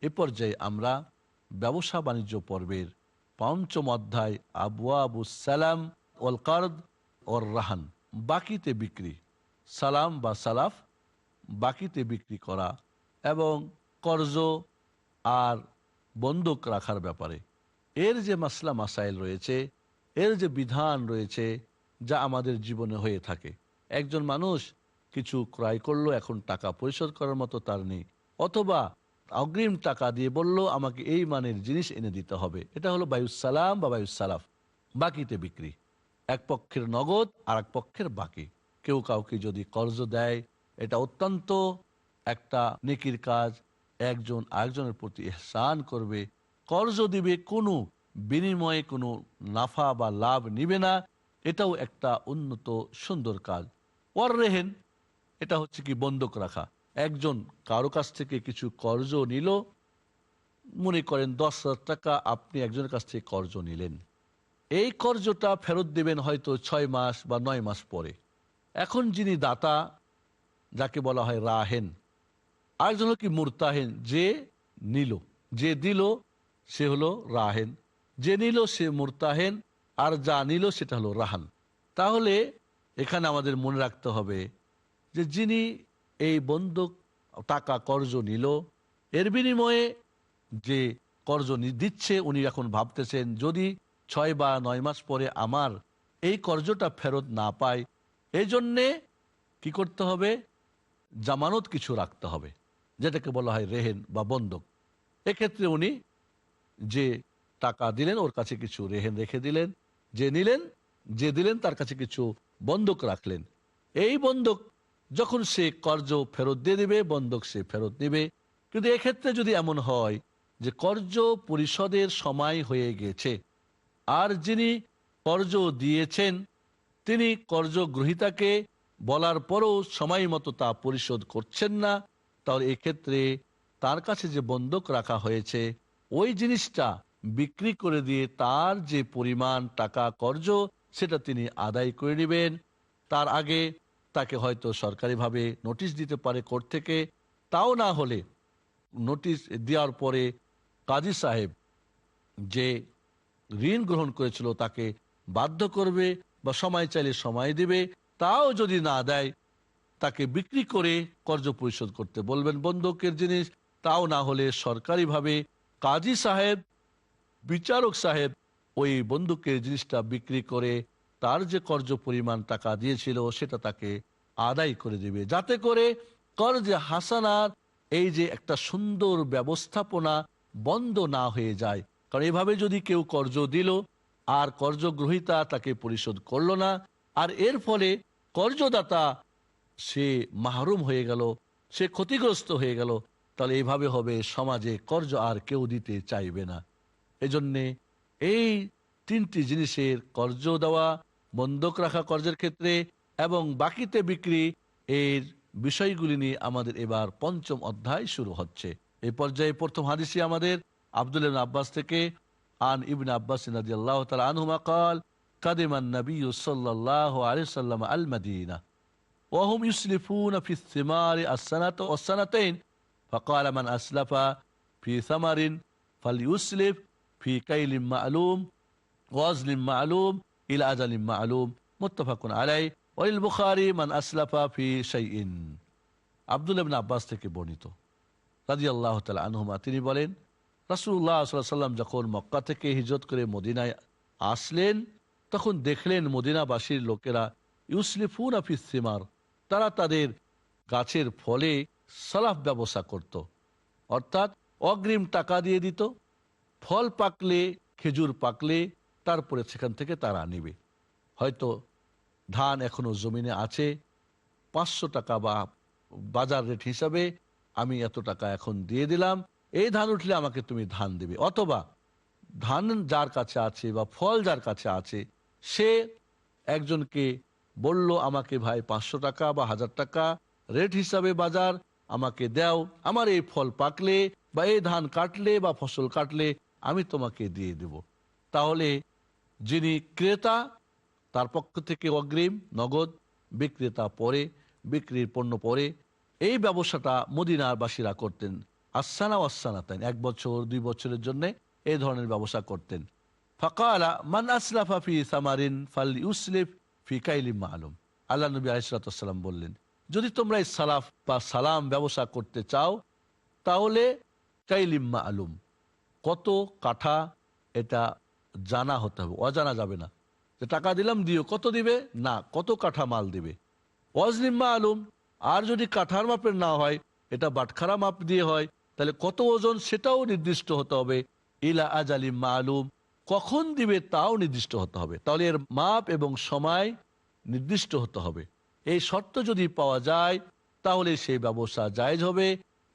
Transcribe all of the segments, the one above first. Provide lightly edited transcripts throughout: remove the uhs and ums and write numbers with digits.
এ পর্যায়ে আমরা ব্যবসা বাণিজ্য পর্বের পঞ্চম অধ্যায় আবওয়াবুস সালাম ওয়াল কারদ ওর রাহান, বাকিতে বিক্রি, সালাম বা সালাফ, বাকিতে বিক্রি করা এবং কর্জ আর বন্ধক রাখার ব্যাপারে এর যে মাসলা মাসাইল রয়েছে, এর যে বিধান রয়েছে, যা আমাদের জীবনে হয়ে থাকে। একজন মানুষ কিছু ক্রয় করলো, এখন টাকা পরিশোধ করার মতো তার নেই, অথবা অগ্রিম টাকা দিয়ে বলল আমাকে এই মানের জিনিস এনে দিতে হবে, এটা হলো বায়ুসালাম বা বায়ুসালাফ, বাকিতে বিক্রি। এক পক্ষের নগদ আর এক পক্ষের বাকি। কেউ কাউকে যদি কর্জ দেয়, এটা অত্যন্ত একটা নেকির কাজ, একজন আরেকজনের প্রতি ইহসান করবে। কর্জ দিবে, কোনো বিনিময়ে কোনো নাফা বা লাভ নিবে না, এটাও একটা উন্নত সুন্দর কাজ। ওয়ার রেহেন, এটা হচ্ছে কি বন্ধক রাখা। একজন কারো কাছ থেকে কিছু কর্জ নিল, মনে করেন 10,000 টাকা আপনি একজনের কাছ থেকে কর্জ নিলেন, এই কর্জটা ফেরত দেবেন হয়তো 6 মাস বা 9 মাস পরে। এখন যিনি দাতা, যাকে বলা হয় রাহেন, আরেকজন হলো কি মুরতাহেন, যে নিল, যে দিল সে হলো রাহেন, যে নিল সে মুরতাহেন, আর যা নিল সেটা হলো রাহান। তাহলে এখানে আমাদের মনে রাখতে হবে যে যিনি এই বন্ধক টাকা কর্জ নিল, এর বিনিময়ে যে কর্জ দিচ্ছে উনি এখন ভাবতেছেন যদি 6 বা 9 মাস পরে আমার এই কর্জটা ফেরত না পায়, এই জন্যে কি করতে হবে, জামানত কিছু রাখতে হবে, যেটাকে বলা হয় রেহেন বা বন্ধক। এক্ষেত্রে উনি যে টাকা দিলেন ওর কাছে কিছু রেহেন রেখে দিলেন, যে নিলেন, যে দিলেন তার কাছে কিছু বন্ধক রাখলেন। এই বন্ধক যখন সে কর্জ ফেরত দিয়ে দিবে, বন্ধক সে ফেরত দিবে। কিন্তু এক্ষেত্রে যদি এমন হয় যে কর্জ পরিশোধের সময় হয়ে গেছে, আর যিনি কর্জ দিয়েছেন তিনি কর্জ গ্রহীতাকে বলার পরও সময় মতো তা পরিশোধ করছেন না, তাহলে এক্ষেত্রে তার কাছে যে বন্ধক রাখা হয়েছে ওই জিনিসটা বিক্রি করে দিয়ে তার যে পরিমাণ টাকা কর্জ সেটা তিনি আদায় করে নেবেন। তার আগে তাকে হয়তো সরকারিভাবে নোটিশ দিতে পারে কোর্ট থেকে, তাও না হলে নোটিশ দেওয়ার পরে কাজী সাহেব যে ঋণ গ্রহণ করেছিল তাকে বাধ্য করবে বা সময় চাইলে সময় দিবে, তাও যদি না দেয় তাকে বিক্রি করে কর্জ পরিশোধ করতে বলবেন বন্ধকের জিনিস। তাও না হলে সরকারিভাবে কাজী সাহেব, বিচারক সাহেব ওই বন্ধকের জিনিসটা বিক্রি করে তার যে কর্জ পরিমাণ টাকা দিয়েছিল সেটা তাকে আদায় করে দিবে, যাতে করে কর্জে হাসানার এই যে একটা সুন্দর ব্যবস্থাপনা বন্ধ না হয়ে যায়। কারণ এভাবে যদি কেউ কর্জ দিল আর কর্জ গ্রহীতা তাকে পরিশোধ করলো না, আর এর ফলে কর্জদাতা সে মাহরুম হয়ে গেল, সে ক্ষতিগ্রস্ত হয়ে গেল, তাহলে এইভাবে হবে সমাজে কর্জ আর কেউ দিতে চাইবে না। এজন্যে এই 3টি জিনিসের কর্জ দেওয়া, বন্ধক রাখা কর্জের ক্ষেত্রে এবং বাকিতে বিক্রি, এর বিষয়গুলি নিয়ে আমাদের এবার পঞ্চম অধ্যায় শুরু হচ্ছে। এই পর্যায়ে প্রথম হাদিসে আমাদের আব্দুল্লাহ ইবনে আব্বাস থেকে, আন ইবনে আব্বাস রাদিয়াল্লাহু তাআলা আনহুমা قال قدم النبي صلى الله عليه وسلم المدينة وهم يسلفون في الثمار السنة والسنتين فقال من أسلف في ثمر فليسلف في كيل معلوم وزن معلوم إلى أجل معلوم متفق عليه وللبخاري من أسلف في شيء। আব্দুল্লাহ ইবনে আব্বাস থেকে বর্ণিত রাদিয়াল্লাহু তাআলা আনহুমা, তিনি বলেন রাসূলুল্লাহ সাল্লাল্লাহু আলাইহি ওয়াসাল্লাম যখন মক্কা থেকে হিজরত করে মদিনায় আসলেন তখন দেখলেন মদিনাবাসীর লোকেরা ইউসলিফুনা ফিস সিমার, তারা তাদের গাছের ফলে সালাফ ব্যবসা করত, অর্থাৎ অগ্রিম টাকা দিয়ে দিত, ফল পাকলে, খেজুর পাকলে তারপরে সেখান থেকে তারা নেবে। হয়তো ধান এখনো জমিনে আছে, 500 টাকা বা বাজার রেট হিসাবে আমি এত টাকা এখন দিয়ে দিলাম, এই ধান উঠলে আমাকে তুমি ধান দেবে। অথবা ধান যার কাছে আছে বা ফল যার কাছে আছে সে একজনকে বলল আমাকে ভাই 500 টাকা বা 1000 টাকা রেট হিসাবে বাজার আমাকে দাও, আমার এই ফল পাকলে বা এই ধান কাটলে বা ফসল কাটলে আমি তোমাকে দিয়ে দেব। তাহলে যিনি ক্রেতা তার পক্ষ থেকে অগ্রিম নগদ, বিক্রেতা পরে, বিক্রির পণ্য পরে, এই ব্যবসাটা মদিনাবাসীরা করতেন। আসানা ওয়াসানাতাইন, 1 বছর 2 বছরের জন্য এই ধরনের ব্যবসা করতেন। ফাকালা মান আসলাফা ফি সামারিন ফালইউসলিফ ফি কাইলিম মালুম। আল্লাহ নবী আলাইহিস সালাতু ওয়াস সালাম বললেন, যদি তোমরা এই সালাফ বা সালাম ব্যবসা করতে চাও তাহলে কাইলিম মালুম, কত কাঠা এটা জানা হতে হবে, অজানা যাবে না। যে টাকা দিলাম দিও, কত দিবে না, কত কাঠা মাল দিবে। ওয়াজনিম মালুম, আর যদি কাঠার মাপের না হয়, এটা বাটখারা মাপ দিয়ে হয়, তাহলে কত ওজন সেটাও নির্দিষ্ট হতে হবে। ইলা আজালিম মালুম, কখন দিবে তাও নির্দিষ্ট হতে হবে। তাহলে এর মাপ এবং সময় নির্দিষ্ট হতে হবে। এই শর্ত যদি পাওয়া যায় তাহলে সেই ব্যবসা জায়েজ হবে।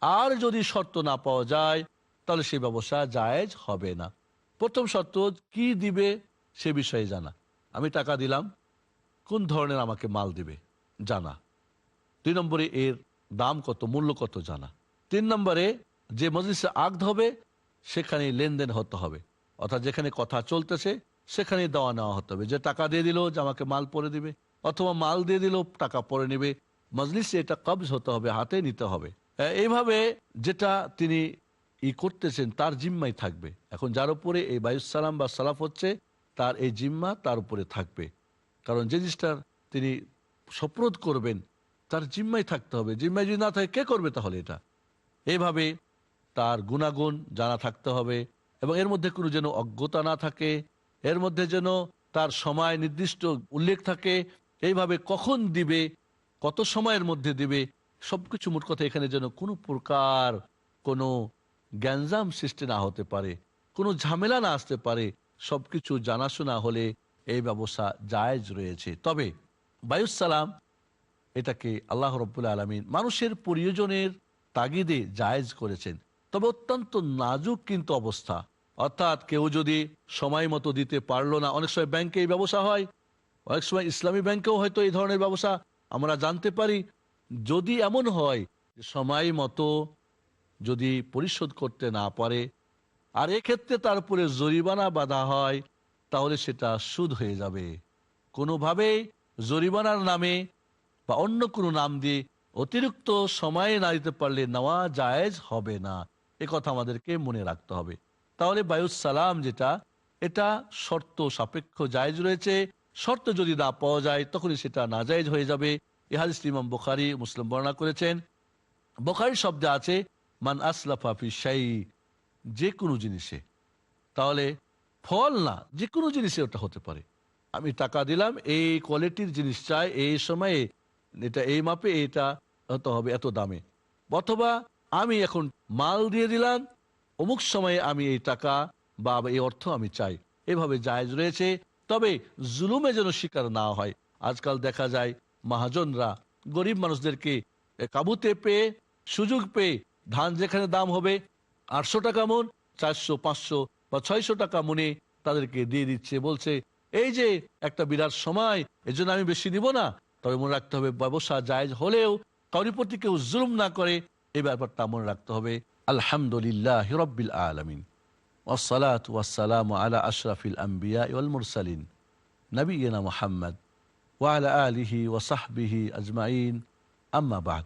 আর যদি শর্ত না পাওয়া যায় তাহলে সেই ব্যবসা জায়েজ হবে না। প্রথম শর্ত কি দিবে সে বিষয়ে জানা। আমি টাকা দিলাম, কোন ধরনের আমাকে মাল দিবে জানা। 2 নম্বরে এর দাম কত, মূল্য কত জানা। 3 নম্বরে যে মজলিসে আকদ হবে সেখানে লেনদেন হতে হবে, অর্থাৎ যেখানে কথা চলতেছে সেখানে দেওয়া নেওয়া হতে হবে। যে টাকা দিয়ে দিল যে আমাকে মাল পরে দিবে, অথবা মাল দিয়ে দিল টাকা পরে নেবে, মজলিসে এটা কবজ হতে হবে, হাতে নিতে হবে। এইভাবে যেটা তিনি করতেছেন তার জিম্মাই থাকবে। এখন যার উপরে এই বায়ুসালাম বা সালাফ হচ্ছে তার এই জিম্মা তার উপরে থাকবে, কারণ যে জিনিসটার তিনি সপ্রদ করবেন তার জিম্মাই থাকতে হবে। জিম্মায় যদি না থাকে কে করবে তাহলে এটা? এইভাবে তার গুণাগুণ জানা থাকতে হবে, এবং এর মধ্যে কোনো যেন অজ্ঞতা না থাকে, এর মধ্যে যেন তার সময় নির্দিষ্ট উল্লেখ থাকে। এইভাবে কখন দিবে, কত সময়ের মধ্যে দিবে, সবকিছু মোট কথা এখানে যেন কোনো প্রকার কোনো গ্যাঞ্জাম সৃষ্টি না হতে পারে, কোনো ঝামেলা না আসতে পারে। সবকিছু জানাশোনা হলে এই ব্যবসা জায়েজ রয়েছে। তবে বায়ুসালাম এটাকে আল্লাহ রাব্বুল আলামিন মানুষের প্রয়োজনের তাগিদে জায়েজ করেছেন, তবে অত্যন্ত নাজুক কিন্তু অবস্থা। অর্থাৎ কেউ যদি সময় মতো দিতে পারলো না, অনেক সময় ব্যাংকে এই ব্যবসা হয়, অনেক সময় ইসলামী ব্যাংকেও হয়তো এই ধরনের ব্যবসা আমরা জানতে পারি। যদি এমন হয় যে সময় মতো যদি পরিশোধ করতে না পারে, আর এক্ষেত্রে তার উপরে জরিমানা বাঁধা হয়, তাহলে সেটা সুদ হয়ে যাবে। কোনোভাবেই জরিমানার নামে বা অন্য কোনো নাম দিয়ে অতিরিক্ত সময়ে না দিতে পারলে নেওয়া জায়েজ হবে না। এ কথা আমাদেরকে মনে রাখতে হবে। তাহলে বায়ুসালাম যেটা, এটা শর্ত সাপেক্ষ জায়েজ রয়েছে। শর্ত যদি না পাওয়া যায় তখনই সেটা নাজায়েজ হয়ে যাবে। এই হাদিসটি ইমাম বুখারী, মুসলিম বর্ণনা করেছেন। বুখারীর শব্দে আছে মান আসলাফা ফি শাই, যে কোনো জিনিসে। তাহলে ফল না, যে কোনো জিনিসে ওটা হতে পারে। আমি টাকা দিলাম, এই কোয়ালিটির জিনিস চাই, এই সময়ে এটা এই মাপে, এটা হতে হবে এত দামে। অথবা আমি এখন মাল দিয়ে দিলাম, অমুক সময়ে আমি এই টাকা বা এই অর্থ আমি চাই। এভাবে জায়েজ রয়েছে। তবে জুলুমে যেন শিকার না হয়। আজকাল দেখা যায় মহাজনরা গরিব মানুষদেরকে কাবুতে পেয়ে, সুযোগ পেয়ে, ধান যেখানে দাম হবে 800 টাকা মন, 400, 500 বা 600 টাকা মনে তাদেরকে দিয়ে দিচ্ছে, বলছে এই যে একটা বিরাট সময়, এজন্য আমি বেশি নিব না। তবে মনে রাখতে হবে ব্যবসা জায়েজ হলেও কারোর প্রতি কেউ জুলুম না করে, এই ব্যাপারটা মনে রাখতে হবে। আলহামদুলিল্লাহি রাব্বিল আলামিন, ওয়াসসালাতু ওয়াসসালামু আলা আশরাফিল আমবিয়া ওয়াল মুরসালিন নবিয়িনা মুহাম্মদ ওয়া আলা আলিহি ওয়া সাহবিহি আজমাইন, আম্মা বা'দ।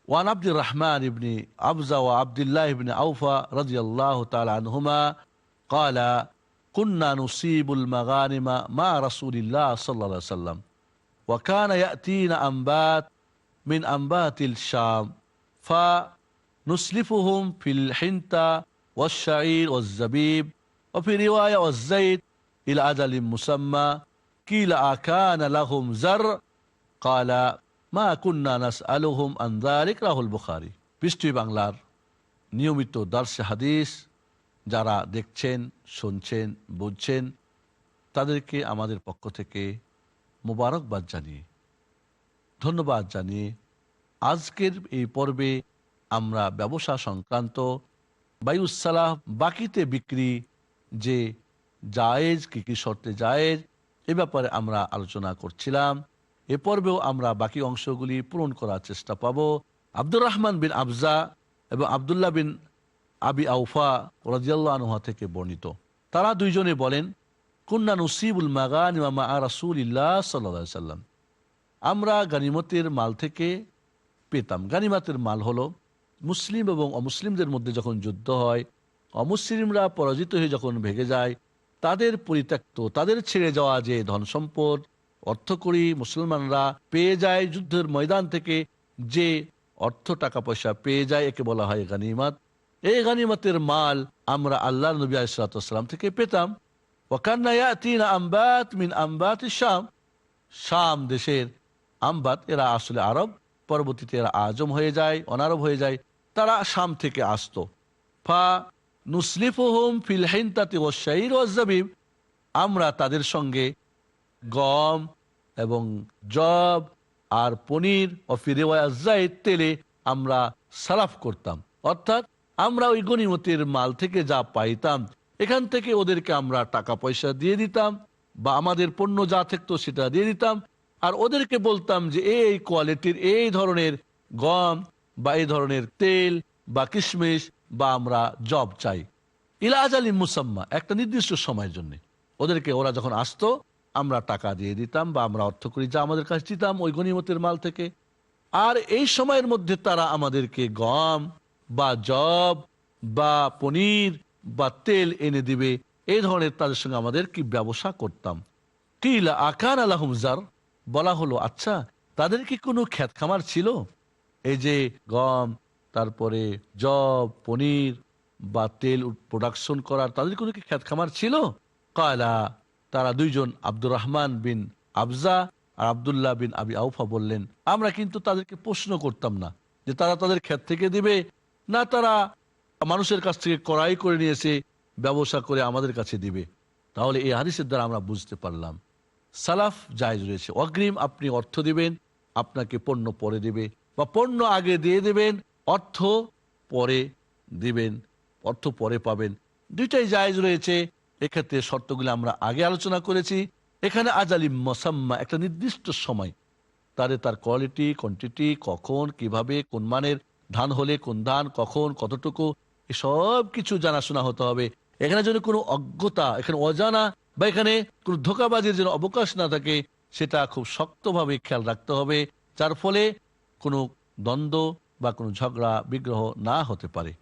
ওয়ান আব্দুর রহমান ইবনে আবজা ওয়া আব্দুল্লাহ ইবনে আউফা রাদিয়াল্লাহু তাআলা আনহুমা ক্বালা কুন্না নুসিবুল মাগানিমা মা রাসূলিল্লাহ সাল্লাল্লাহু আলাইহি ওয়াসাল্লাম ওয়া কানা ইয়াতিনা আমবাত মিন আমবাতিল শাম فنسلفهم في الحنطة والشعير والزبيب وفي رواية والزيت إلى أجل مسمى قيل أكان لهم زرع قال ما كنا نسألهم عن ذلك رواه البخاري। পৃষ্টি বাংলার নিয়মিত দার্সে হাদিস যারা দেখছেন, শুনছেন, বুঝছেন, তাদেরকে আমাদের পক্ষ থেকে মোবারকবাদ জানিয়ে, ধন্যবাদ জানিয়ে আজকের এই পর্বে আমরা ব্যবসা সংক্রান্ত বায়ুসালাহ, বাকিতে বিক্রি যে জায়েজ, কি কি শর্তে জায়েজ, এ ব্যাপারে আমরা আলোচনা করছিলাম। এ পর্বেও আমরা বাকি অংশগুলি পূরণ করার চেষ্টা পাব। আব্দুর রহমান বিন আবজা এবং আবদুল্লাহ বিন আবি আউফা রাদিয়াল্লাহু আনহু থেকে বর্ণিত, তারা দুইজনে বলেন কুন্না নুসিবুল মাগানিমা মা রাসূলিল্লাহ সাল্লাল্লাহু আলাইহি সাল্লাম, আমরা গানিমতের মাল থেকে পেতাম। গানিমাতের মাল হলো মুসলিম এবং অমুসলিমদের মধ্যে যখন যুদ্ধ হয়, অমুসলিমরা পরাজিত হয়ে যখন ভেগে যায়, তাদের পরিত্যক্ত, তাদের ছেড়ে যাওয়া যে ধন সম্পদ, অর্থকড়ি মুসলমানরা পেয়ে যায় যুদ্ধের ময়দান থেকে, যে অর্থ টাকা পয়সা পেয়ে যায়, একে বলা হয় গানিমাত। এই গানিমাতের মাল আমরা আল্লাহ নবী আলাইহিস সালাতু ওয়াস সালাম থেকে পেতাম। ওয়াকান্না ইয়াতিনা আমবাত মিন আমবাতি শাম, শাম দেশের আমবাত, এরা আসলে আরব, পরবর্তীতে এরা আজম হয়ে যায়, অনারব হয়ে যায়, তারা শাম থেকে আসতো। ফা নুসলিফুহুম ফিল হিনতাতি ওয়াশ-শাইর ওয়াজ-জাবিব, আমরা তাদের সঙ্গে গম এবং জব আর পনির ও ফি রিওয়ায়াত যায়ত তেলে আমরা সালাফ করতাম। অর্থাৎ আমরা ওই গনিমতের মাল থেকে যা পাইতাম, এখান থেকে ওদেরকে আমরা টাকা পয়সা দিয়ে দিতাম, বা আমাদের পণ্য যা থাকতো সেটা দিয়ে দিতাম, আর ওদেরকে বলতাম যে এই কোয়ালিটির, এই ধরনের গম বা এই ধরনের তেল বা কিশমিশ বা আমরা জব চাই, ইলাজ আলী মুসাম্মা, একটা নির্দিষ্ট সময়ের জন্য। ওদেরকে, ওরা যখন আসতো আমরা টাকা দিয়ে দিতাম বা আমরা অর্থ করি যা আমাদের কাছে দিতাম ওই গনিমতের মাল থেকে। আর এই সময়ের মধ্যে তারা আমাদেরকে গম বা জব বা পনির বা তেল এনে দিবে, এই ধরনের তাদের সঙ্গে আমাদের কি ব্যবসা করতাম। কিলা আকান আলাহুম জার, বলা হলো আচ্ছা তাদের কি কোনো ক্ষেত খামার ছিল? এই যে গম, তারপরে জব, পনির বা তেল প্রোডাকশন করার তাদের কোনো কি ক্ষেত খামার ছিল? কয়লা, তারা দুইজন আব্দুর রহমান বিন আবজা আর আব্দুল্লাহ বিন আবি আউফা বললেন, আমরা কিন্তু তাদেরকে প্রশ্ন করতাম না যে তারা তাদের ক্ষেত থেকে দিবে, না তারা মানুষের কাছ থেকে ক্রয় করে নিয়েছে ব্যবসা করে আমাদের কাছে দিবে। তাহলে এই হাদিসের দ্বারা আমরা বুঝতে পারলাম সালাফ জায়েজ রয়েছে। অগ্রিম আপনি অর্থ দিবেন, আপনাকে পণ্য পরে দিবে, বা পণ্য আগে দিয়ে দেবেন, অর্থ পরে দিবেন, অর্থ পরে পাবেন, দুইটাই জায়েজ রয়েছে। এক্ষেত্রে শর্তগুলো আমরা আগে আলোচনা করেছি। এখানে আজালি মুসাম্মা, একটা নির্দিষ্ট সময়, তার কোয়ালিটি, কোয়ান্টিটি, কখন, কিভাবে, কোন মানের ধান হলে কোন ধান, কখন, কতটুকু, এসব কিছু জানাশোনা হতে হবে। এখানে যদি কোনো অজ্ঞতা, এখানে অজানা বা এখানে কোনো ধোঁকাবাজির যেন অবকাশ না থাকে, সেটা খুব শক্তভাবে খেয়াল রাখতে হবে, যার ফলে কোনো দ্বন্দ্ব বা কোনো ঝগড়া বিগ্রহ না হতে পারে।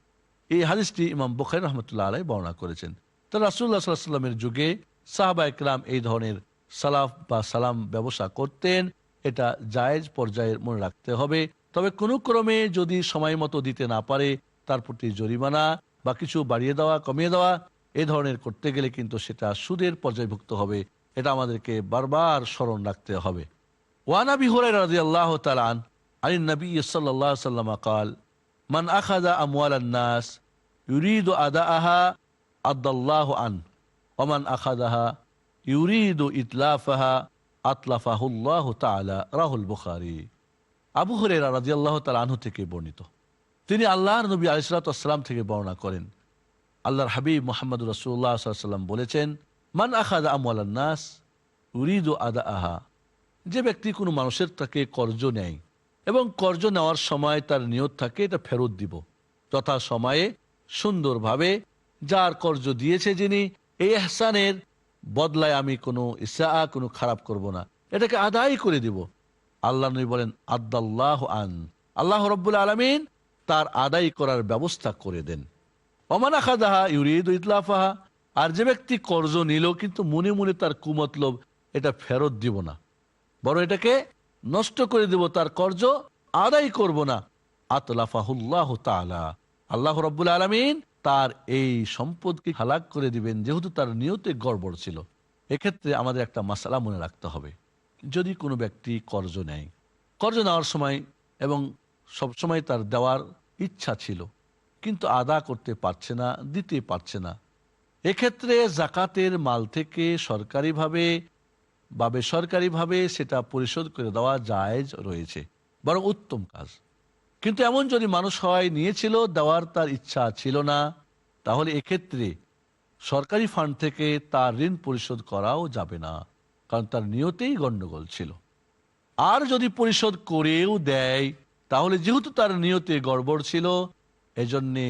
এই হাদিসটি ইমাম বুখারী রহমতুল্লাহ আলাইহি বর্ণনা করেছেন। তো রাসূলুল্লাহ সাল্লাল্লাহু আলাইহি ওয়াসাল্লামের যুগে সাহাবায়ে কেরাম এই ধরনের সালাফ বা সালাম ব্যবসা করতেন। এটা জায়েজ পর্যায়ের মনে রাখতে হবে। তবে কোনো ক্রমে যদি সময় মতো দিতে না পারে, তার প্রতি জরিমানা বা কিছু বাড়িয়ে দেওয়া, কমিয়ে দেওয়া, এই ধরনের করতে গেলে কিন্তু সেটা সুদের পর্যায়ভুক্ত হবে। এটা আমাদেরকে বারবার স্মরণ রাখতে হবে। ওয়ান আবি হুরায়রা রাদিয়াল্লাহু তাআলা আনিন নবী সাল্লাল্লাহু আলাইহি ওয়াসাল্লাম قال মান আখাযা আমওয়ালান নাস ইউরিদু আদাআহা আদাল্লাহু আন ওয়া মান আখাযাহা ইউরিদু ইতলাফাহা আতলাফাহুল্লাহু তাআলা, রাহুল বুখারী। আবু হুরায়রা রাদিয়াল্লাহু তাআলা আনহু থেকে বর্ণিত, তিনি আল্লাহর নবী আলাইহিস সালাতু ওয়াস সালাম থেকে বর্ণনা করেন, আল্লাহর হাবিব মুহাম্মদুর রাসূলুল্লাহ সাল্লাল্লাহু আলাইহি ওয়াসাল্লাম বলেছেন, মান আখাযা আমওয়ালান নাস ইউরিদু আদাআহা, যে ব্যক্তি কোনো মানুষের থেকে কর্জ নেয় এবং কর্জ নেওয়ার সময় তার নিয়ত থাকে এটা ফেরত দিব তথা সময়ে সুন্দরভাবে, যার কর্জ দিয়েছে যিনি, এই ইহসানের বদলায় আমি কোনো ইসা, কোনো খারাপ করব না, এটাকে আদায় করে দিব। আল্লাহ নবী বলেন আদাল্লাহু আন, আল্লাহ রাব্বুল আলামিন তার আদায় করার ব্যবস্থা করে দেন। ওমান আখাযাহা ইউরিদু ইতলাফাহা, আর যে ব্যক্তি কর্জ নিল কিন্তু মনে মনে তার কুমতলব, এটা ফেরত দিব না, বরং এটাকে নষ্ট করে দেব, তার কর্জ আদায় করব না, আতলাফাহুল্লাহু তাআলা, আল্লাহ রাব্বুল আলামিন তার এই সম্পদকে হালাক করে দিবেন, যেহেতু তার নিয়তে গড়বড় ছিল। এক্ষেত্রে আমাদের একটা মাসালা মনে রাখতে হবে, যদি কোনো ব্যক্তি কর্জ নেয়, কর্জ নেওয়ার সময় এবং সবসময় তার দেওয়ার ইচ্ছা ছিল কিন্তু আদা করতে পারছে না, দিতে পারছে না, এক্ষেত্রে জাকাতের মাল থেকে সরকারিভাবে বা বেসরকারিভাবে সেটা পরিশোধ করে দেওয়া জায়েজ রয়েছে, বরং উত্তম কাজ। কিন্তু এমন যদি মানুষ হয়, নিয়েছিল, দেওয়ার তার ইচ্ছা ছিল না, তাহলে এক্ষেত্রে সরকারি ফান্ড থেকে তার ঋণ পরিশোধ করাও যাবে না, কারণ তার নিয়তেই গন্ডগোল ছিল। আর যদি পরিশোধ করেও দেয়, তাহলে যেহেতু তার নিয়তে গড়বড় ছিল, এজন্যে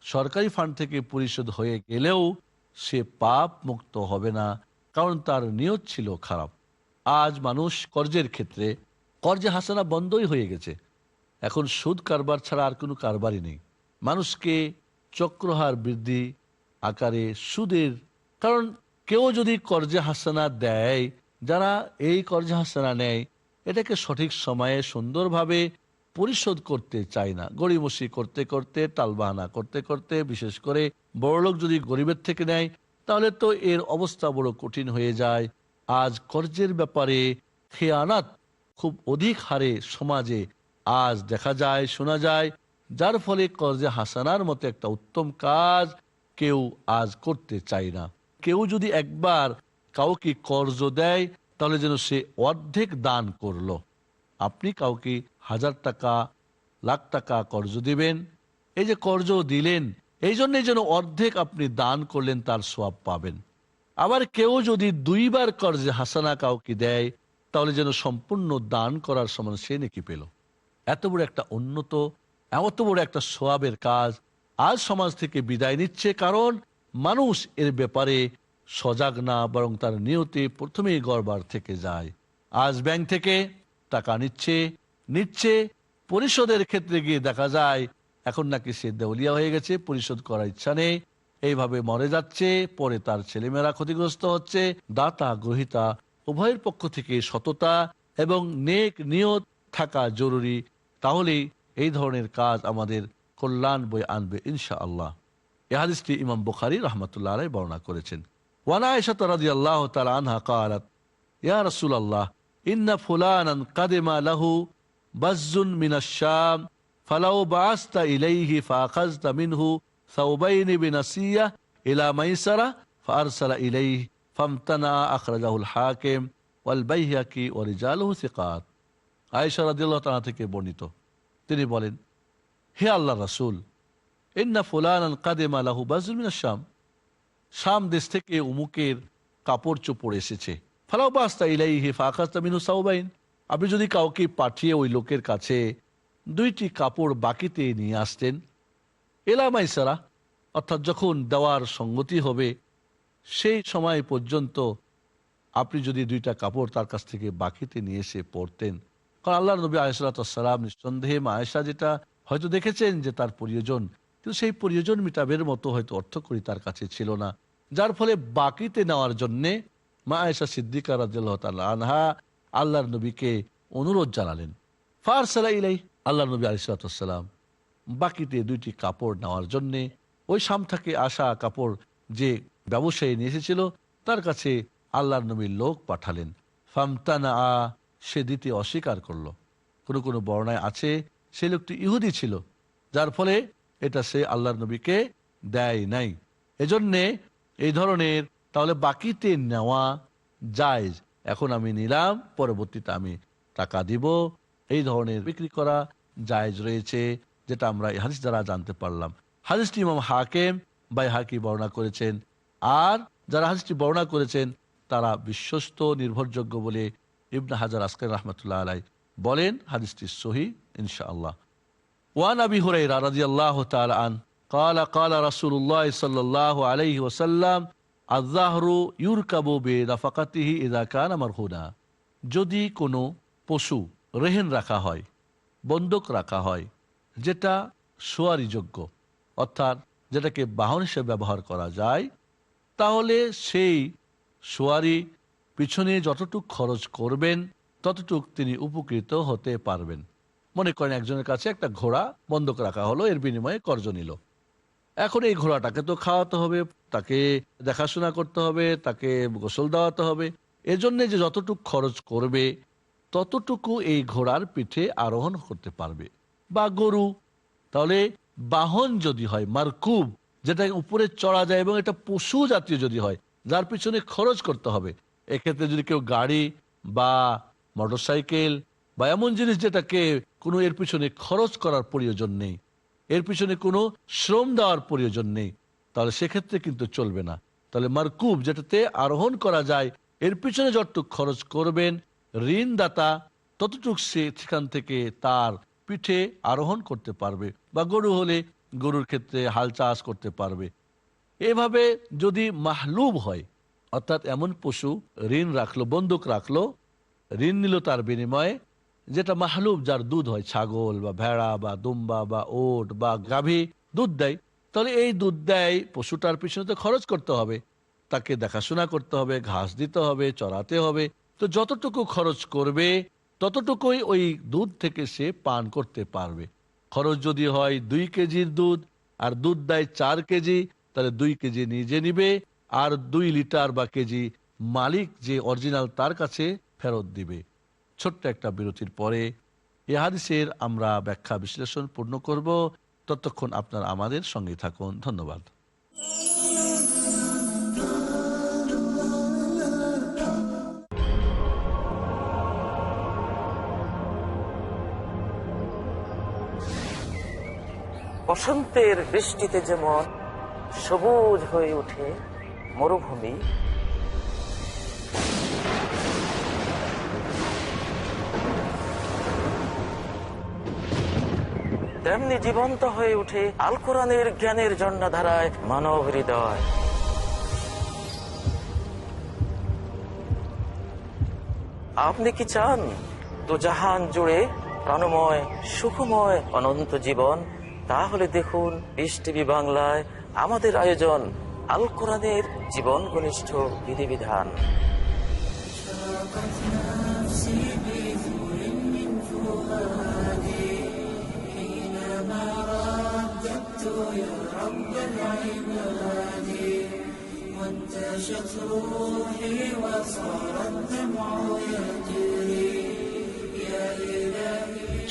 সরকারি ফান্ড থেকে পরিশোধ হয়ে গেলেও সে পাপ মুক্ত হবে না, কারণ তার নিয়ত ছিল খারাপ। আজ মানুষ কর্জের ক্ষেত্রে, কর্জে হাসানা বন্ধই হয়ে গেছে। এখন সুদ কারবার ছাড়া আর কোনো কারবারই নেই। মানুষকে চক্রহার বৃদ্ধি আকারে সুদের, কারণ কেউ যদি কর্জে হাসানা দেয়, যারা এই কর্জে হাসানা নেয় এটাকে সঠিক সময়ে সুন্দরভাবে পরিশোধ করতে চায় না, গড়িমসি করতে করতে, টালবাহানা করতে করতে, বিশেষ করে বড়লোক যদি গরিবের থেকে নেয় তাহলে তো এর অবস্থা বড় কঠিন হয়ে যায়। আজ কর্জের ব্যাপারে খেয়ানাত খুব অধিক হারে সমাজে আজ দেখা যায়, শোনা যায়, যার ফলে কর্জে হাসানার মতো একটা উত্তম কাজ কেউ আজ করতে চায় না। কেউ যদি একবার কাউকে কর্জ দেয় তাহলে যেন সে অর্ধেক দান করলো। আপনি কাউকে 1000 টাকা, লাখ টাকা কর্জ দিবেন, এই যে কর্জ দিলেন এই জন্যই যেন অর্ধেক আপনি দান করলেন, তার সওয়াব পাবেন। আবার কেউ যদি 2 বার কর্জে হাসানা কাউকে দেয় তাহলে যেন সম্পূর্ণ দান করার সমান সে নেকি পেল। এত বড় একটা উন্নত, এত বড় একটা সওয়াবের কাজ আজ সমাজ থেকে বিদায় নিচ্ছে, কারণ মানুষ এর ব্যাপারে সজাগ না, বরং তার নিয়তে প্রথমেই গড়বড় থেকে যায়। আজ ব্যাংক থেকে টাকা নিচ্ছে পরিশোধের ক্ষেত্রে গিয়ে দেখা যায় এখন নাকি সে দেউলিয়া হয়ে গেছে, পরিশোধ করার ইচ্ছা নেই, এইভাবে মরে যাচ্ছে, পরে তার ছেলেমেয়েরা ক্ষতিগ্রস্ত হচ্ছে। দাতা গ্রহিতা উভয়ের পক্ষ থেকে সততা এবং নেক নিয়ত থাকা জরুরি, তাহলেই এই ধরনের কাজ আমাদের কল্যাণ বয়ে আনবে ইনশাআল্লাহ। এই হাদিসটি ইমাম বুখারী রাহমাতুল্লাহ আলাইহি বর্ণনা করেছেন। ওয়া আয়েশা রাদিয়াল্লাহু তাআলা আনহা قالت ইয়া রাসূলুল্লাহ ইন্না ফুলানান কাদিমা লাহু বাজ্জুন মিনাশ শাম ফালাউ বাআসতা ইলাইহি ফাআখাযতা মিনহু সাওবাইনি বিনাসিয়া ইলা মাইসারা ফাআরসালা ইলাইহি ফামতানা আখরাজাহুল হাকিম ওয়াল বাইহাকি ওয়া রিজালুহু সিকাত। আয়েশা রাদিয়াল্লাহু তাআলা থেকে বর্ণিত, তিনি বলেন, হে আল্লাহর রাসূল, ইন্না ফুলানান কাদিমা লাহু বাজ্জুন মিনাশ শাম, শাম দেশ থেকে উমুকের কাপড় চোপড় এসেছে। ফালাউ বাস্তা ইলাইহি ফাআখাযতা মিনহু সাওবাইন, আপনি যদি কাউকে পাঠিয়ে ওই লোকের কাছে 2টি কাপড় বাকিতে নিয়ে আসতেন, এলা মাইসারা, অর্থাৎ যখন দেওয়ার সঙ্গতি হবে সেই সময় পর্যন্ত আপনি যদি 2টা কাপড় তার কাছ থেকে বাকিতে নিয়ে এসে পড়তেন। কারণ আল্লাহ নবী আলাইহিস সালাম নিঃসন্দেহে মা আয়েশা যেটা হয়তো দেখেছেন যে তার প্রয়োজন, কিন্তু সেই প্রয়োজন মিটাবের মতো হয়তো অর্থকড়ি তার কাছে ছিল না, যার ফলে বাকিতে নেওয়ার জন্যে মা আয়েশা সিদ্দিকা রাদিয়াল্লাহু তাআলা আনহা আল্লাহর নবীকে অনুরোধ জানালেন। ফারসালা ইলাইহি, আল্লাহর নবী আলাইহিস সালাম বাকিতে 2টি কাপড় নেওয়ার জন্যে ওই শাম থেকে আসা কাপড় যে ব্যবসায়ী নিয়ে এসেছিল তার কাছে আল্লাহর নবীর লোক পাঠালেন। ফামতানা, সে দিতে অস্বীকার করলো। কোনো কোনো বর্ণায় আছে সে লোকটি ইহুদি ছিল, যার ফলে এটা সে আল্লাহর নবীকে দেয় নাই। এজন্যে এই ধরনের তাহলে বাকিতে নেওয়া জায়েজ, এখন আমি নিলাম পরবর্তীতে আমি টাকা দিব, এই ধরনের বিক্রি করা জায়েজ রয়েছে, যেটা আমরা এই হাদিস দ্বারা জানতে পারলাম। হাদিসটি ইমাম হাকিম বাইহাকি বর্ণনা করেছেন, আর যারা হাদিসটি বর্ণনা করেছেন তারা বিশ্বস্ত নির্ভরযোগ্য বলে ইবনে হাজার আসকারী রাহমাতুল্লাহ আলাইহি বলেন হাদিসটি সহিহ ইনশাআল্লাহ। ওয়ান আবি হুরায়রা রাদিয়াল্লাহু তাআলা আন قال قال رسول الله صلى الله عليه وسلم الظهر يركب بنفقته اذا كان مرهونا, যদি কোনো পশু রেহেন রাখা হয়, বন্ধক রাখা হয়, যেটা সওয়ারিযোগ্য অর্থাৎ যেটাকে বাহন হিসেবে ব্যবহার করা যায়, তাহলে সেই সওয়ারি পিছনে যতটুক খরচ করবেন ততটুক তিনি উপকৃত হতে পারবেন। মনে করেন একজনের কাছে একটা ঘোড়া বন্ধক রাখা হলো, এর বিনিময়ে কর্জ নিল। এখন এই ঘোড়াটাকে তো খাওয়াতে হবে, তাকে দেখাশোনা করতে হবে, তাকে গোসল দেওয়াতে হবে, এজন্য যে যতটুকু খরচ করবে ততটুকু এই ঘোড়ার পিঠে আরোহণ করতে পারবে। বা গরু, তাহলে বাহন যদি হয় মারকুব, যেটা উপরে চড়া যায় এবং এটা পশু জাতীয় যদি হয় যার পিছনে খরচ করতে হবে, এক্ষেত্রে যদি কেউ গাড়ি বা মোটরসাইকেল বা এমন জিনিস যেটাকে কোনো এর পিছনে খরচ করার প্রয়োজন নেই, এর পিছনে কোনো শ্রম দেওয়ার প্রয়োজন নেই, তাহলে সেক্ষেত্রে কিন্তু চলবে না। তাহলে মারকুব যেটাতে আরোহণ করা যায়, এর পিছনে যতটুকু খরচ করবেন ঋণদাতা ততটুকু সে সেখান থেকে তার পিঠে আরোহণ করতে পারবে। বা গরু হলে গরুর ক্ষেত্রে হাল চাষ করতে পারবে। এভাবে যদি মাহলুব হয়, অর্থাৎ এমন পশু ঋণ রাখলো, বন্দুক রাখলো, ঋণ নিল তার বিনিময়ে, যেটা মাহলুব, যার দুধ হয়, ছাগল বা ভেড়া বা দুম্বা বা ওট বা গাভী দুধ দেয়, তাহলে এই দুধ দেয় পশুটার পিছনে তো খরচ করতে হবে, তাকে দেখাশোনা করতে হবে, ঘাস দিতে হবে, চড়াতে হবে। তো যতটুকু খরচ করবে ততটুকুই ওই দুধ থেকে সে পান করতে পারবে। খরচ যদি হয় 2 কেজির দুধ আর দুধ দেয় 4 কেজি, তাহলে 2 কেজি নিজে নিবে আর 2 লিটার বা কেজি মালিক যে অরিজিনাল তার কাছে ফেরত দিবে। ছোট্ট একটা বিরতির পরে এ হাদিসের আমরা ব্যাখ্যা বিশ্লেষণ পূর্ণ করব। ততক্ষণ আপনারা আমাদের সঙ্গে থাকুন। ধন্যবাদ। বসন্তের বৃষ্টিতে যেমন সবুজ হয়ে ওঠে মরুভূমি, তেমনি জীবন্ত হয়ে ওঠে আল কোরআনের জ্ঞানের ঝর্ণাধারায় মানব হৃদয়। আপনি কি চান তো জাহান জুড়ে প্রাণময় সুখময় অনন্ত জীবন? তাহলে দেখুন পিস টিভি বাংলায় আমাদের আয়োজন আল কোরআনের জীবন ঘনিষ্ঠ বিধিবিধান।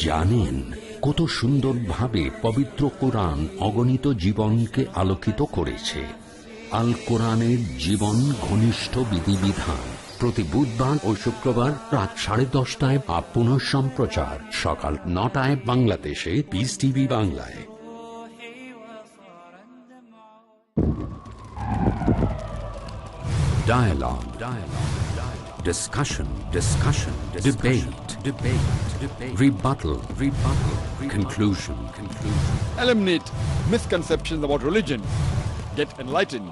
জানেন কত সুন্দরভাবে পবিত্র কোরআন অগণিত জীবনকে আলোকিত করেছে? আল কোরআনের জীবন ঘনিষ্ঠ বিধিবিধান প্রতি বুধবার ও শুক্রবার রাত 10:30 বা পুনঃ সম্প্রচার সকাল 9টায় বাংলাদেশে পিস টিভি বাংলায়। Dialogue. Discussion. Debate. Rebuttal. Conclusion. Eliminate misconceptions about religion. Get enlightened.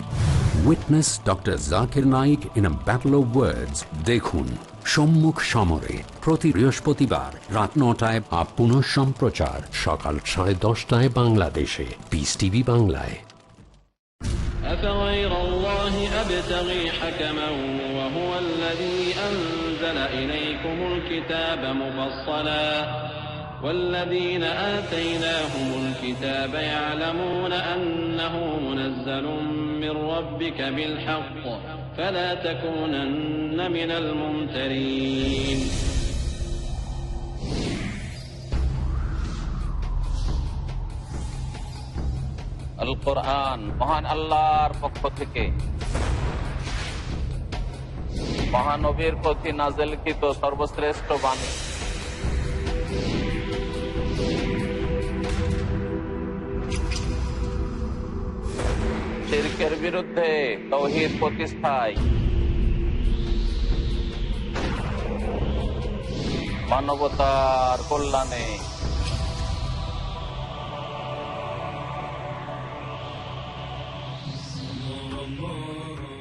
Witness Dr. Zakir Naik in a battle of words. দেখুন সম্মুখ সমরে প্রতি বৃহস্পতিবার রাত 9টায় বা পুনঃ সম্প্রচার সকাল 10:30 বাংলাদেশে পিস টিভি বাংলায়। أفغير الله أبتغي حكما وهو الذي أنزل إليكم الكتاب مفصلا والذين آتيناهم الكتاب يعلمون أنه منزل من ربك بالحق فلا تكونن من الممترين। আল কোরআন মহান আল্লাহর পক্ষ থেকে মহানবীর প্রতি নাযিলকৃত সর্বশ্রেষ্ঠ বাণী। শিরকের বিরুদ্ধে তাওহীদ প্রতিষ্ঠায়, মানবতার কল্যাণে।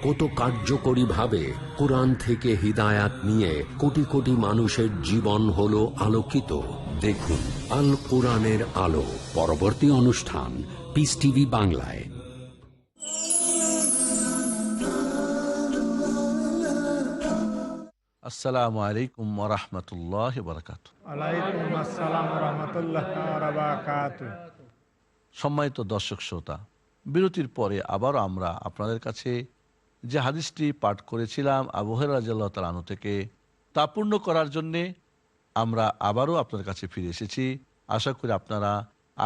কত কার্যকরীভাবে কোরআন থেকে হিদায়াত নিয়ে কোটি কোটি মানুষের জীবন হলো আলোকিত। দেখুন আল কোরআনের আলো পরবর্তী অনুষ্ঠান পিস টিভি বাংলায়। আসসালামু আলাইকুম ওয়া রাহমাতুল্লাহি ওয়া বারাকাতুহু। ওয়ালাইকুম আসসালাম ওয়া রাহমাতুল্লাহি ওয়া বারাকাতুহু। সম্মানিত দর্শক শ্রোতা, বিরতির পরে আবারও আমরা আপনাদের কাছে যে হাদিসটি পাঠ করেছিলাম আবু হুরায়রা রাদিয়াল্লাহু তাআলা আনহু থেকে, তা পূর্ণ করার জন্যে আমরা আবারও আপনার কাছে ফিরে এসেছি। আশা করি আপনারা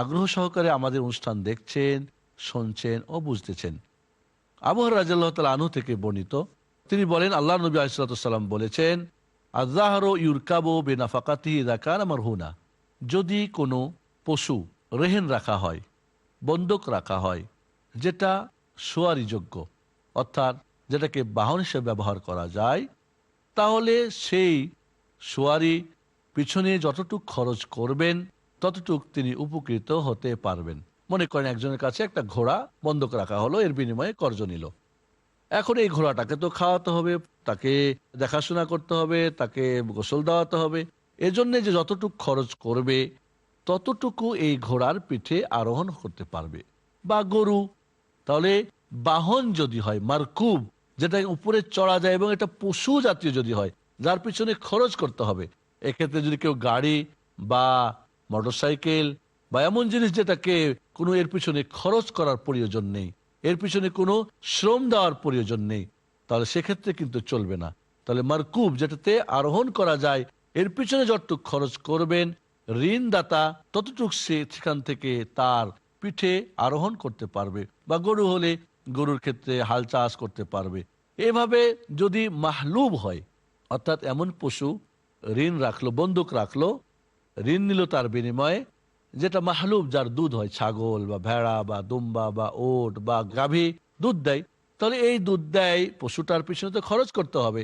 আগ্রহ সহকারে আমাদের অনুষ্ঠান দেখছেন, শুনছেন ও বুঝতেছেন। আবু হুরায়রা রাদিয়াল্লাহু তাআলা আনহু থেকে বর্ণিত, তিনি বলেন, আল্লাহ নবী আলাইহিস সালাতু ওয়াস সালাম বলেছেন, আয-যাহরু ইউরকাবু বিনাফাকাতিহি ইযা কানা মারহুনা। যদি কোনো পশু রেহেন রাখা হয়, বন্দক রাখা হয়, যেটা সওয়ারিযোগ্য, অর্থাৎ যেটাকে বাহন হিসেবে ব্যবহার করা যায়, তাহলে সেই সওয়ারি পিছনে যতটুক খরচ করবেন ততটুক তিনি উপকৃত হতে পারবেন। মনে করেন একজনের কাছে একটা ঘোড়া বন্দক রাখা হলো, এর বিনিময়ে কর্জ নিল। এখন এই ঘোড়াটাকে তো খাওয়াতে হবে, তাকে দেখাশোনা করতে হবে, তাকে গোসল দেওয়াতে হবে। এজন্য যে যতটুকু খরচ করবে ততটুকু এই ঘোড়ার পিঠে আরোহণ করতে পারবে। বা গরু, তাহলে বাহন যদি হয় মারকুব, যেটা উপরে চড়া যায় এবং এটা পশু জাতীয় যদি হয়, যার পিছনে খরচ করতে হবে, এক্ষেত্রে যদি কেউ গাড়ি বা মোটরসাইকেল বা এমন জিনিস যেটাকে কোনো এর পিছনে খরচ করার প্রয়োজন নেই, এর পিছনে কোনো শ্রম দেওয়ার প্রয়োজন নেই, তাহলে সেক্ষেত্রে কিন্তু চলবে না। তাহলে মারকুব যেটাতে আরোহণ করা যায়, এর পিছনে যতটুকু খরচ করবেন ঋণদাতা ততটুক সেখান থেকে তার পিঠে আরোহণ করতে পারবে। বা গরু হলে গরুর ক্ষেত্রে হাল চাষ করতে পারবে। এভাবে যদি মাহলুব হয়, অর্থাৎ এমন পশু ঋণ রাখলো, বন্দুক রাখলো, ঋণ নিল তার বিনিময়ে, যেটা মাহলুব যার দুধ হয়, ছাগল বা ভেড়া বা দুম্বা বা ওট বা গাভী দুধ দেয়, তাহলে এই দুধ দেয় পশুটার পিছনে তো খরচ করতে হবে,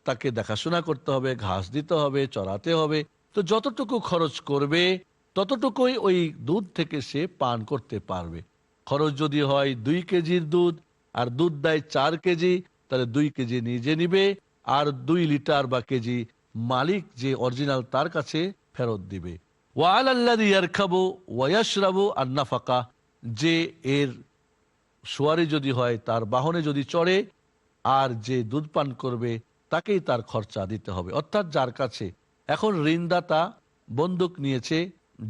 তাকে দেখাশোনা করতে হবে, ঘাস দিতে হবে, চড়াতে হবে। তো যতটুকু খরচ করবে ততটুকুই ওই দুধ থেকে সে পান করতে পারবে। খরচ যদি হয় 2 কেজির দুধ আর দুধ দেয় 4 কেজি, তাহলে 2 কেজি নিজে নিবে আর 2 লিটার বা কেজি মালিক যে অরিজিনাল তার কাছে ফেরত দিবে। ওয়ালাল্লাযী ইয়ারকাবু ওয়া ইয়াশরাবু আন-নাফাকা, যে এর সওয়ারি যদি হয়, তার বাহনে যদি চড়ে আর যে দুধ পান করবে তাকেই তার খরচা দিতে হবে। অর্থাৎ যার কাছে এখন ঋণদাতা বন্দুক নিয়েছে,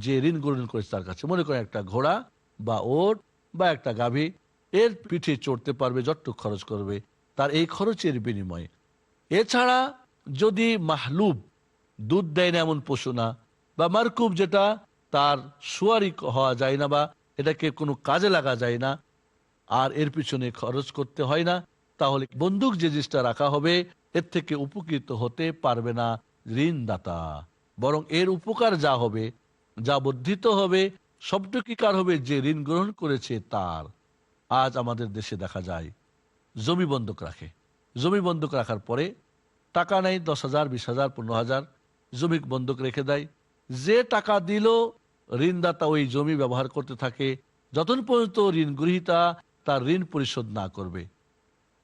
যে ঋণ গ্রহণ করেছে তার কাছে, মনে করেন একটা ঘোড়া বা ওট বা একটা গাভী, এর পিঠে চড়তে পারবে যতটুকু খরচ করবে তার এই খরচের বিনিময়ে। এছাড়া যদি মাহলুব দুধ দেয় না এমন পশু না, বা মারকুব যেটা তার সুয়ারি হওয়া যায় না বা এটাকে কোনো কাজে লাগা যায় না আর এর পিছনে খরচ করতে হয় না, তাহলে বন্দুক যে জিনিসটা রাখা হবে এর থেকে উপকৃত হতে পারবে না ঋণদাতা, বরং এর উপকার যা হবে, যা বর্ধিত হবে, সবটুকু কার হবে যে ঋণ গ্রহণ করেছে তার। আজ আমাদের দেশে দেখা যায় জমি বন্ধক রাখে, জমি বন্ধক রাখার পরে টাকা নেই, 10,000, 20,000, 15,000 জমি বন্ধক রেখে দেয়। যে টাকা দিল ঋণদাতা ওই জমি ব্যবহার করতে থাকে যতক্ষণ পর্যন্ত ঋণ গ্রহীতা তার ঋণ পরিশোধ না করবে।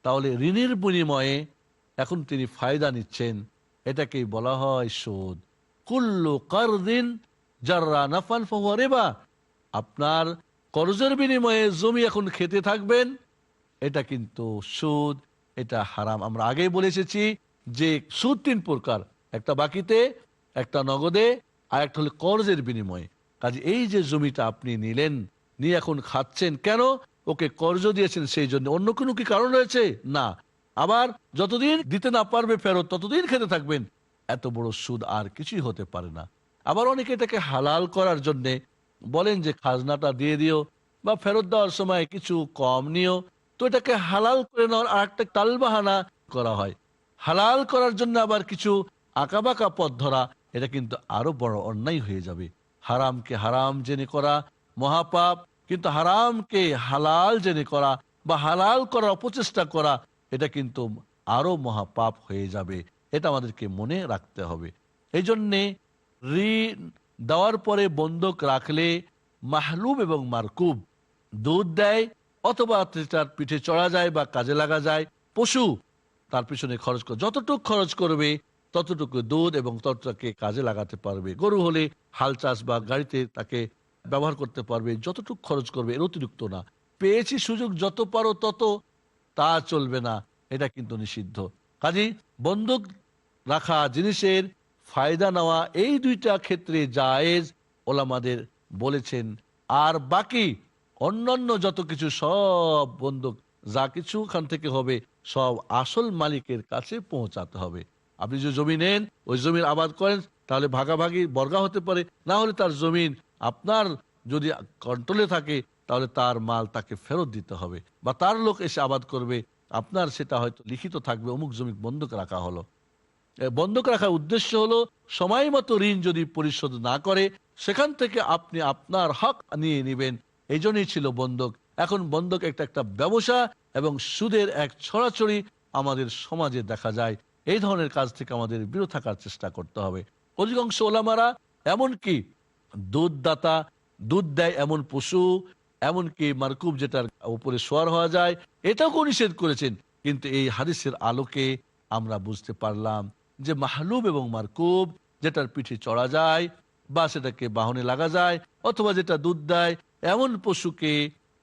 তাহলে ঋণের বিনিময়ে এখন তিনি ফায়দা নিচ্ছেন, এটাকেই বলা হয় সুদ। কুল্লু কারদিন জাররা নাফান ফাহুয়া রিবা, আপনার কর্জের বিনিময়ে জমি এখন খেতে থাকবেন, এটা কিন্তু সুদ, এটা হারাম। আমরা আগেই বলে এসেছি যে সুদ 3 প্রকার, একটা বাকিতে, একটা নগদে, আর একটা হলো কর্জের বিনিময়ে। কাজে এই যে জমিটা আপনি নিলেন, নিয়ে এখন খাচ্ছেন, কেন? ওকে কর্জ দিয়েছেন সেই জন্য, অন্য কোনো কি কারণ রয়েছে? না। আবার যতদিন দিতে না পারবে ফেরত ততদিন খেতে থাকবেন, এত বড় সুদ আর কিছুই হতে পারে না। আবার অনেকে এটাকে হালাল করার জন্য বলেন যে খাজনাটা দিয়ে দিও বা ফেরত দেওয়ার সময় কিছু কম নিও, তো এটাকে হালাল করে নেওয়ার আর একটা তালবাহানা করা হয়। হালাল করার জন্য আবার কিছু আঁকাবাঁকা পথ ধরা, এটা কিন্তু আরো বড় অন্যায় হয়ে যাবে। হারামকে হারাম জেনে করা মহাপাপ, কিন্তু হারামকে হালাল জেনে করা বা হালাল করার অপচেষ্টা করা, এটা কিন্তু আরো মহাপাপ হয়ে যাবে। এটা আমাদেরকে মনে রাখতে হবে। এই জন্যে ঋণ দেওয়ার পরে বন্ধক রাখলে মাহলুব এবং মারকুব দুধ দেয় অথবা তার পিঠে চড়া যায় বা কাজে লাগা যায়, পশু তার পিছনে খরচ করে যতটুকু খরচ করবে ততটুকু দুধ এবং ততটাকে কাজে লাগাতে পারবে। গরু হলে হাল চাষ বা গাড়িতে তাকে ব্যবহার করতে পারবে, যতটুকু খরচ করবে এর অতিরিক্ত না। পেয়েছি সুযোগ যত পারো তত, তা চলবে না, এটা কিন্তু নিষিদ্ধ। কাজেই বন্দুক রাখা জিনিসের ফায়দা নেওয়া এই 2টা ক্ষেত্রে জায়েজ ওলামাদের বলেছেন। আর বাকি অন্যান্য যত কিছু সব বন্দুক যা কিছু ওখান থেকে হবে সব আসল মালিকের কাছে পৌঁছাতে হবে। আপনি যে জমি নেন, ওই জমির আবাদ করেন, তাহলে ভাগাভাগি বর্গা হতে পারে, না হলে তার জমিন আপনার যদি কন্ট্রোলে থাকে তাহলে তার মাল তাকে ফেরত দিতে হবে, বা তার লোক এসে আবাদ করবে, আপনার সেটা হয়তো লিখিত থাকবে অমুক জমি বন্ধক রাখা হলো। বন্ধক রাখার উদ্দেশ্য হলো সময় মতো ঋণ যদি পরিশোধ না করে সেখান থেকে আপনি আপনার হক নিয়ে নেবেন, এই জন্যই ছিল বন্ধক। এখন বন্ধক একটা ব্যবসা এবং সুদের এক ছড়াছড়ি আমাদের সমাজে দেখা যায়। এই ধরনের কাজ থেকে আমাদের বিরত থাকার চেষ্টা করতে হবে। অধিকাংশ ওলামারা এমনকি দুধদাতা, দুধ দেয় এমন পশু, এমনকি মারকুব যেটার উপরে সোয়ার হওয়া যায়, এটাও নিষেধ করেছেন। কিন্তু এই হাদিসের আলোকে আমরা বুঝতে পারলাম যে মাহলুব এবং মারকুব যেটার পিঠে চড়া যায় বা সেটাকে বাহনে লাগা যায়, অথবা যেটা দুধ দেয়, এমন পশুকে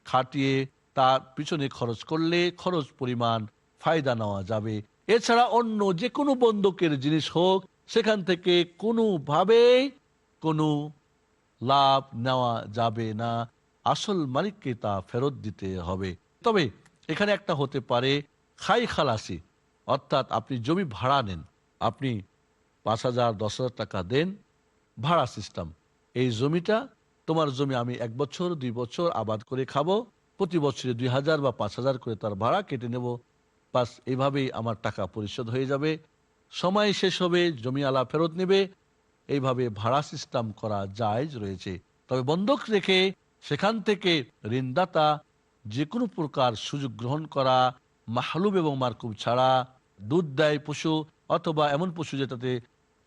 খাটিয়ে তার পিছনে খরচ করলে খরচ পরিমাণ ফায়দা নেওয়া যাবে। এছাড়া অন্য যে কোনো বন্ধকের জিনিস হোক, সেখান থেকে কোনোভাবেই কোনো লাভ নেওয়া যাবে না, আসল মালিককে তা ফেরত দিতে হবে। তবে এখানে একটা হতে পারে খাই খালাসি, অর্থাৎ আপনি জমি ভাড়া নেন, আপনি 5,000 10,000 টাকা দেন, ভাড়া সিস্টেম। এই জমিটা তোমার জমি, আমি 1 বছর 2 বছর আবাদ করে খাবো, প্রতি বছরে 2,000 বা 5,000 করে তার ভাড়া কেটে নেব, বাস এইভাবেই আমার টাকা পরিশোধ হয়ে যাবে, সময় শেষ হবে জমিওয়ালা ফেরত নেবে। এইভাবে ভাড়া সিস্টেম করা জায়েজ রয়েছে। তবে বন্ধক রেখে সেখান থেকে ঋণদাতা যে কোনো প্রকার সুযোগ গ্রহণ করা, মাহলুব এবং মারকুব ছাড়া, দুধ দেয় পশু অথবা এমন পশু যেটাতে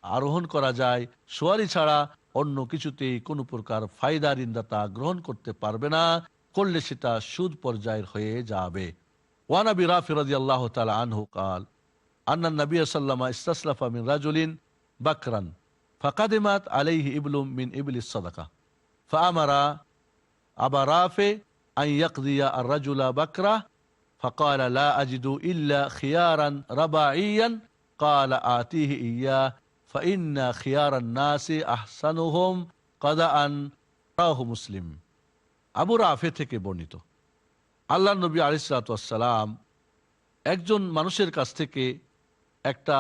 আরোহণ করা যায়, সোয়ারি ছাড়া অন্য কিছুতেই কোনো প্রকার ফায়দা ঋণদাতা গ্রহণ করতে পারবে না, করলে সেটা সুদ পর্যায়ের হয়ে যাবে। ওয়ান আবি রাফি রাদিয়াল্লাহু তাআলা আনহু قال أن النبي صلى الله عليه وسلم استسلف من رجل بكرا فقدمت عليه إبل من إبل الصدقة فأمر أبا رافع أن يقضي الرجل بكره فقال لا أجد إلا خيارا رباعيا قال آتيه إياه فإن خيار الناس أحسنهم قضاء رواه مسلم। আবু রাফে থেকে বর্ণিত, আল্লাহ নবী আলাইহিস সালাতু ওয়াস সালাম একজন মানুষের কাছ থেকে একটা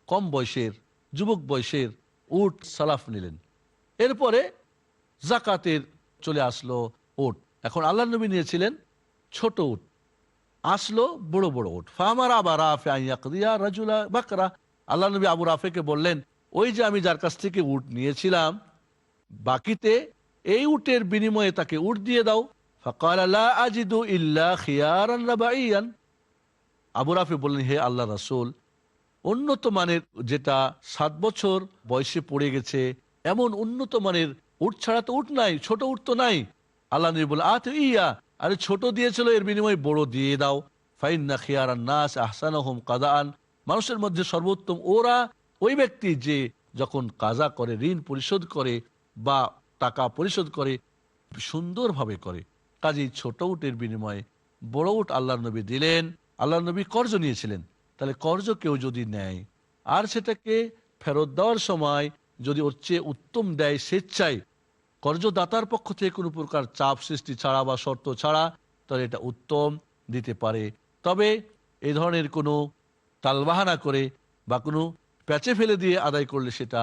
কম বয়সের, যুবক বয়সের উট সালাফ নিলেন। এরপরে জাকাতের চলে আসলো উট। এখন আল্লাহ নবী নিয়েছিলেন ছোট উট, আসলো বড় বড় উট। ফামার আবা রাফে আইয়াকদিয়া রাজুলা বাকরা, আল্লাহ নবী আবু রাফেকে বললেন, ওই যে আমি যার কাছ থেকে উট নিয়েছিলাম, বাকিতে এই উটের বিনিময়ে তাকে উট দিয়ে দাও। ফাকাল লা আজিদু ইল্লা খিয়ারান রাবাইয়ান, আবু রাফি বললেন, হে আল্লাহ রাসূল, উন্নত মানের, যেটা 7 বছর বয়সে পড়ে গেছে, এমন উন্নত মানের উট ছাড়া তো উট নাই, ছোট উট তো নাই। আল্লাহ নবী বললেন, আত ইয়া, আরে ছোট দিয়েছিল, এর বিনিময়ে বড় দিয়ে দাও। ফাইন্না খিয়ারান নাস আহসানুহুম কাদাআন, মানুষের মধ্যে সর্বোত্তম ওরা ওই ব্যক্তি যে যখন কাজা করে, ঋণ পরিশোধ করে বা টাকা পরিশোধ করে, সুন্দরভাবে করে। কাজেই ছোট উটের বিনিময়ে বড় উট আল্লাহ নবী দিলেন। আল্লাহ নবী কর্জ নিয়েছিলেন, তাহলে কর্জ কেউ যদি নেয় আর সেটাকে ফেরত দেওয়ার সময় যদি ওর চেয়ে উত্তম দেয় স্বেচ্ছায়, কর্জদাতার পক্ষ থেকে কোনো প্রকার চাপ সৃষ্টি ছাড়া বা শর্ত ছাড়া, তাহলে এটা উত্তম দিতে পারে। তবে এই ধরনের কোনো তালবাহানা করে বা কোনো প্যাচে ফেলে দিয়ে আদায় করলে সেটা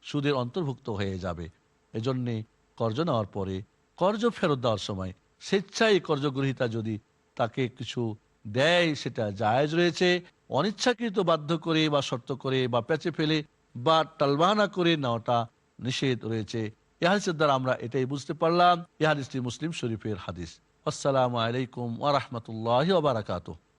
সুদের অন্তর্ভুক্ত হয়ে যাবে। এজন্যে কর্জ নেওয়ার পরে কর্জ ফেরত দেওয়ার সময় স্বেচ্ছায় কর্জগ্রহীতা যদি তাকে কিছু দেয়, সেটা জায়েজ রয়েছে। অনিচ্ছাকৃত বাধ্য করে বা শর্ত করে বা প্যাচে ফেলে বা টালবাহানা করে নেওয়াটা নিষেধ রয়েছে। এই হাদিসের দ্বারা আমরা এটাই বুঝতে পারলাম। এই হাদিসটি মুসলিম শরীফের হাদিস। আসসালামু আলাইকুম ওয়া রাহমাতুল্লাহি ওয়া বারাকাতুহু।